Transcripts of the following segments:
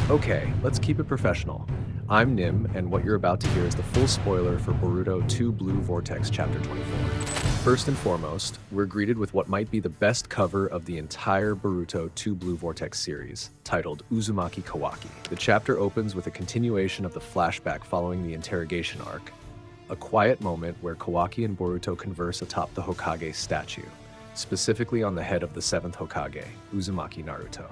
Okay, let's keep it professional. I'm Nim, and what you're about to hear is the full spoiler for Boruto 2 Blue Vortex Chapter 24. First and foremost, we're greeted with what might be the best cover of the entire Boruto 2 Blue Vortex series, titled Uzumaki Kawaki. The chapter opens with a continuation of the flashback following the interrogation arc, a quiet moment where Kawaki and Boruto converse atop the Hokage statue, specifically on the head of the 7th Hokage, Uzumaki Naruto.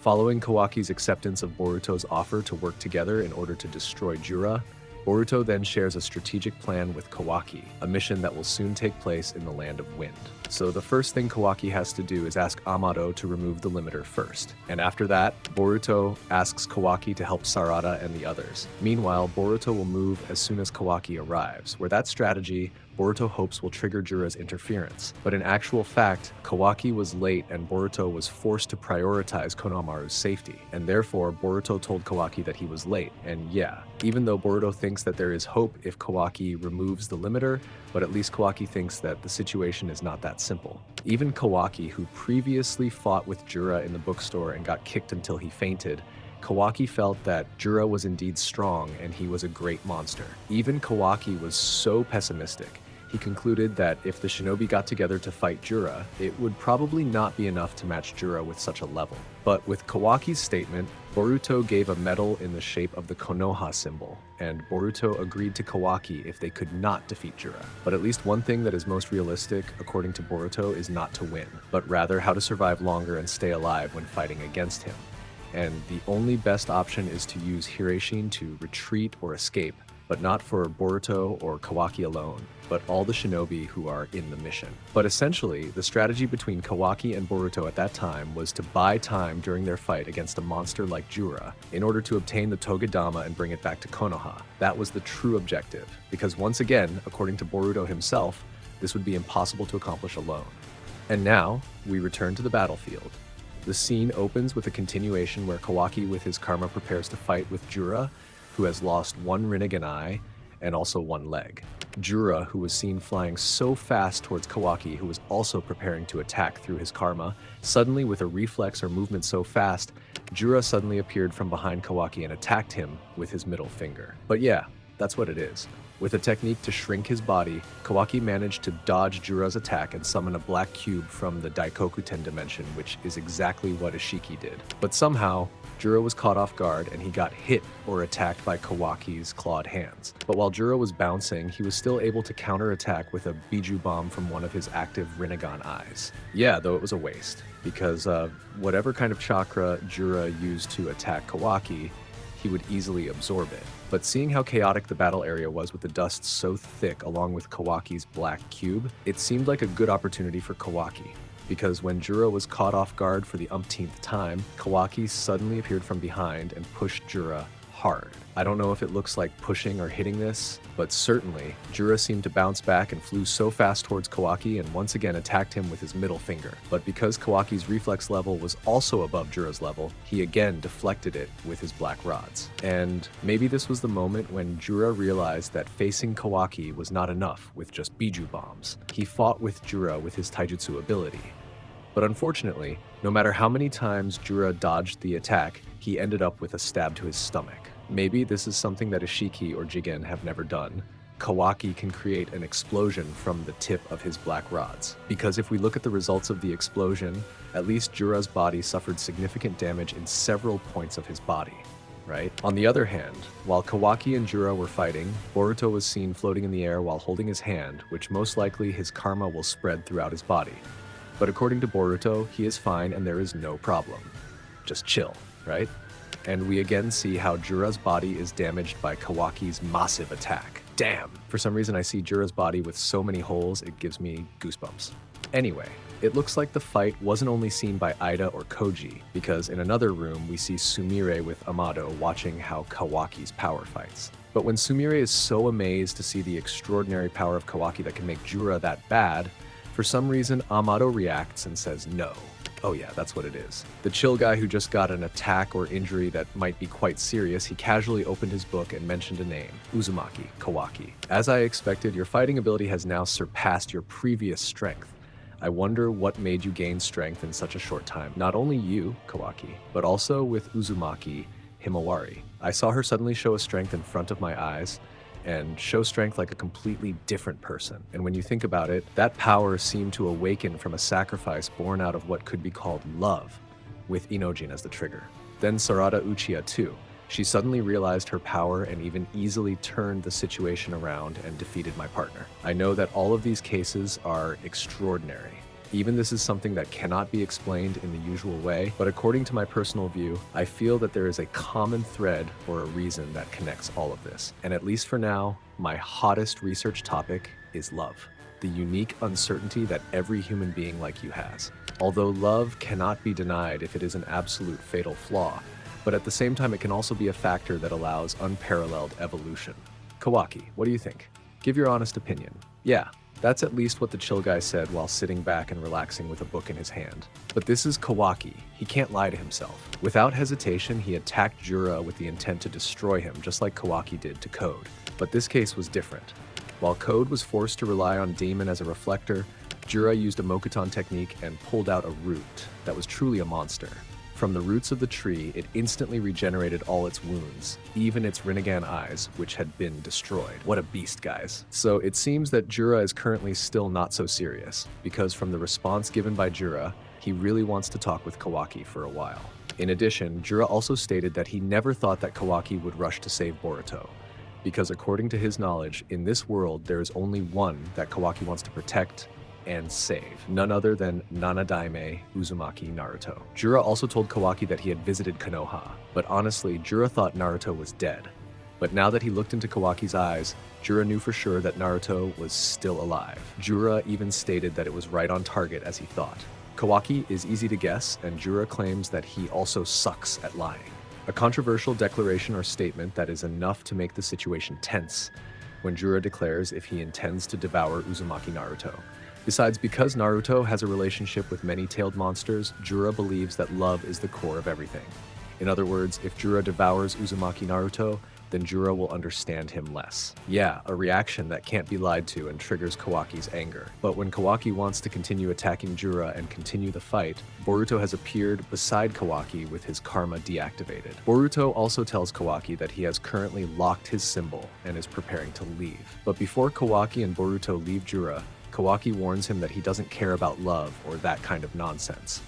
Following Kawaki's acceptance of Boruto's offer to work together in order to destroy Jura, Boruto then shares a strategic plan with Kawaki, a mission that will soon take place in the Land of Wind. So the first thing Kawaki has to do is ask Amado to remove the limiter first. And after that, Boruto asks Kawaki to help Sarada and the others. Meanwhile, Boruto will move as soon as Kawaki arrives, where that strategy Boruto hopes will trigger Jura's interference. But in actual fact, Kawaki was late and Boruto was forced to prioritize Konohamaru's safety. And therefore, Boruto told Kawaki that he was late. And yeah, even though Boruto thinks that there is hope if Kawaki removes the limiter, but at least Kawaki thinks that the situation is not that simple. Even Kawaki, who previously fought with Jura in the bookstore and got kicked until he fainted, Kawaki felt that Jura was indeed strong and he was a great monster. Even Kawaki was so pessimistic. He concluded that if the shinobi got together to fight Jura, it would probably not be enough to match Jura with such a level. But with Kawaki's statement, Boruto gave a medal in the shape of the Konoha symbol, and Boruto agreed to Kawaki if they could not defeat Jura. But at least one thing that is most realistic, according to Boruto, is not to win, but rather how to survive longer and stay alive when fighting against him. And the only best option is to use Hireishin to retreat or escape, but not for Boruto or Kawaki alone, but all the shinobi who are in the mission. But essentially, the strategy between Kawaki and Boruto at that time was to buy time during their fight against a monster like Jura in order to obtain the Togodama and bring it back to Konoha. That was the true objective, because once again, according to Boruto himself, this would be impossible to accomplish alone. And now, we return to the battlefield. The scene opens with a continuation where Kawaki with his karma prepares to fight with Jura, who has lost one Rinnegan eye and also one leg. Jura, who was seen flying so fast towards Kawaki, who was also preparing to attack through his karma, suddenly with a reflex or movement so fast, Jura suddenly appeared from behind Kawaki and attacked him with his middle finger. But yeah, that's what it is. With a technique to shrink his body, Kawaki managed to dodge Jura's attack and summon a black cube from the Daikokuten dimension, which is exactly what Ishiki did. But somehow, Jura was caught off guard and he got hit or attacked by Kawaki's clawed hands. But while Jura was bouncing, he was still able to counterattack with a Biju bomb from one of his active Rinnegan eyes. Yeah, though it was a waste, because whatever kind of chakra Jura used to attack Kawaki, he would easily absorb it. But seeing how chaotic the battle area was with the dust so thick along with Kawaki's black cube, it seemed like a good opportunity for Kawaki. Because when Jura was caught off guard for the umpteenth time, Kawaki suddenly appeared from behind and pushed Jura hard. I don't know if it looks like pushing or hitting this, but certainly, Jura seemed to bounce back and flew so fast towards Kawaki and once again attacked him with his middle finger. But because Kawaki's reflex level was also above Jura's level, he again deflected it with his black rods. And maybe this was the moment when Jura realized that facing Kawaki was not enough with just Biju bombs. He fought with Jura with his taijutsu ability. But unfortunately, no matter how many times Jura dodged the attack, he ended up with a stab to his stomach. Maybe this is something that Ishiki or Jigen have never done. Kawaki can create an explosion from the tip of his black rods. Because if we look at the results of the explosion, at least Jura's body suffered significant damage in several points of his body, right? On the other hand, while Kawaki and Jura were fighting, Boruto was seen floating in the air while holding his hand, which most likely his karma will spread throughout his body. But according to Boruto, he is fine and there is no problem. Just chill, right? And we again see how Jura's body is damaged by Kawaki's massive attack. Damn! For some reason I see Jura's body with so many holes, it gives me goosebumps. Anyway, it looks like the fight wasn't only seen by Ida or Koji, because in another room we see Sumire with Amado watching how Kawaki's power fights. But when Sumire is so amazed to see the extraordinary power of Kawaki that can make Jura that bad, for some reason Amado reacts and says no. Oh yeah, that's what it is. The chill guy who just got an attack or injury that might be quite serious, he casually opened his book and mentioned a name, Uzumaki, Kawaki. As I expected, your fighting ability has now surpassed your previous strength. I wonder what made you gain strength in such a short time. Not only you, Kawaki, but also with Uzumaki Himawari. I saw her suddenly show a strength in front of my eyes and show strength like a completely different person. And when you think about it, that power seemed to awaken from a sacrifice born out of what could be called love, with Inojin as the trigger. Then Sarada Uchiha too. She suddenly realized her power and even easily turned the situation around and defeated my partner. I know that all of these cases are extraordinary. Even this is something that cannot be explained in the usual way, but according to my personal view, I feel that there is a common thread or a reason that connects all of this. And at least for now, my hottest research topic is love. The unique uncertainty that every human being like you has. Although love cannot be denied if it is an absolute fatal flaw, but at the same time it can also be a factor that allows unparalleled evolution. Kawaki, what do you think? Give your honest opinion. Yeah, that's at least what the chill guy said while sitting back and relaxing with a book in his hand. But this is Kawaki. He can't lie to himself. Without hesitation, he attacked Jura with the intent to destroy him, just like Kawaki did to Code. But this case was different. While Code was forced to rely on Demon as a reflector, Jura used a Mokuton technique and pulled out a root that was truly a monster. From the roots of the tree, it instantly regenerated all its wounds, even its Rinnegan eyes, which had been destroyed. What a beast, guys. So it seems that Jura is currently still not so serious, because from the response given by Jura, he really wants to talk with Kawaki for a while. In addition, Jura also stated that he never thought that Kawaki would rush to save Boruto, because according to his knowledge, in this world there is only one that Kawaki wants to protect and save, none other than Nanadaime Uzumaki Naruto. Jura also told Kawaki that he had visited Konoha, but honestly, Jura thought Naruto was dead. But now that he looked into Kawaki's eyes, Jura knew for sure that Naruto was still alive. Jura even stated that it was right on target as he thought. Kawaki is easy to guess, and Jura claims that he also sucks at lying. A controversial declaration or statement that is enough to make the situation tense when Jura declares if he intends to devour Uzumaki Naruto. Besides, because Naruto has a relationship with many tailed monsters, Jura believes that love is the core of everything. In other words, if Jura devours Uzumaki Naruto, then Jura will understand him less. Yeah, a reaction that can't be lied to and triggers Kawaki's anger. But when Kawaki wants to continue attacking Jura and continue the fight, Boruto has appeared beside Kawaki with his karma deactivated. Boruto also tells Kawaki that he has currently locked his symbol and is preparing to leave. But before Kawaki and Boruto leave Jura, Kawaki warns him that he doesn't care about love or that kind of nonsense.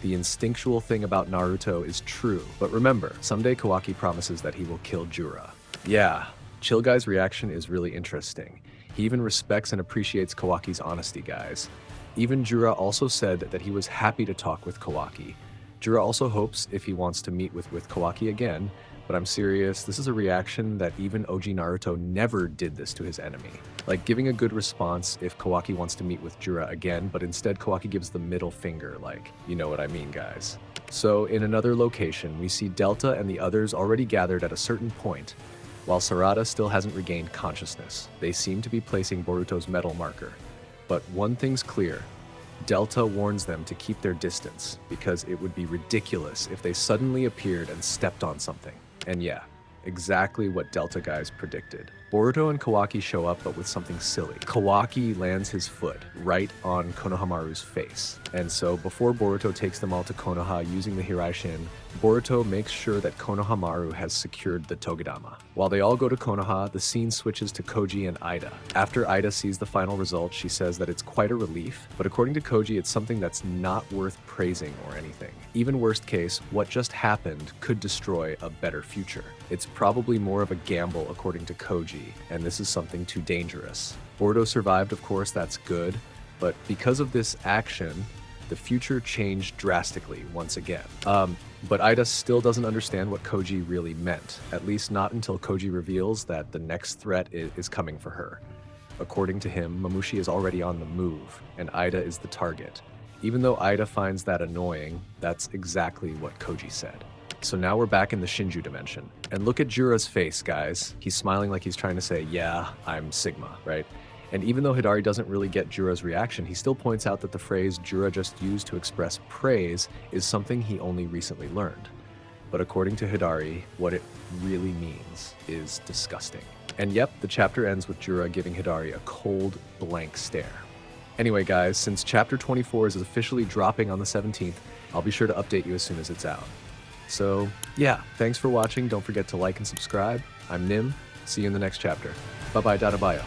The instinctual thing about Naruto is true, but remember, someday Kawaki promises that he will kill Jura. Yeah, Chill Guy's reaction is really interesting. He even respects and appreciates Kawaki's honesty, guys. Even Jura also said that he was happy to talk with Kawaki. Jura also hopes if he wants to meet with Kawaki again, but I'm serious, this is a reaction that even OG Naruto never did this to his enemy. Like giving a good response if Kawaki wants to meet with Jura again, but instead Kawaki gives the middle finger, like, you know what I mean, guys. So in another location, we see Delta and the others already gathered at a certain point, while Sarada still hasn't regained consciousness. They seem to be placing Boruto's medal marker. But one thing's clear, Delta warns them to keep their distance, because it would be ridiculous if they suddenly appeared and stepped on something. And yeah, exactly what Delta guys predicted. Boruto and Kawaki show up, but with something silly. Kawaki lands his foot right on Konohamaru's face. And so before Boruto takes them all to Konoha using the Hiraishin, Boruto makes sure that Konohamaru has secured the Togedama. While they all go to Konoha, the scene switches to Koji and Ida. After Ida sees the final result, she says that it's quite a relief, but according to Koji, it's something that's not worth praising or anything. Even worst case, what just happened could destroy a better future. It's probably more of a gamble according to Koji, and this is something too dangerous. Boruto survived, of course, that's good, but because of this action, the future changed drastically once again. But Ida still doesn't understand what Koji really meant, at least not until Koji reveals that the next threat is coming for her. According to him, Mamushi is already on the move, and Ida is the target. Even though Ida finds that annoying, that's exactly what Koji said. So now we're back in the Shinju dimension. And look at Jura's face, guys. He's smiling like he's trying to say, yeah, I'm Sigma, right? And even though Hidari doesn't really get Jura's reaction, he still points out that the phrase Jura just used to express praise is something he only recently learned. But according to Hidari, what it really means is disgusting. And yep, the chapter ends with Jura giving Hidari a cold, blank stare. Anyway, guys, since chapter 24 is officially dropping on the 17th, I'll be sure to update you as soon as it's out. So, yeah, thanks for watching. Don't forget to like and subscribe. I'm Nim. See you in the next chapter. Bye-bye, Dadabayo.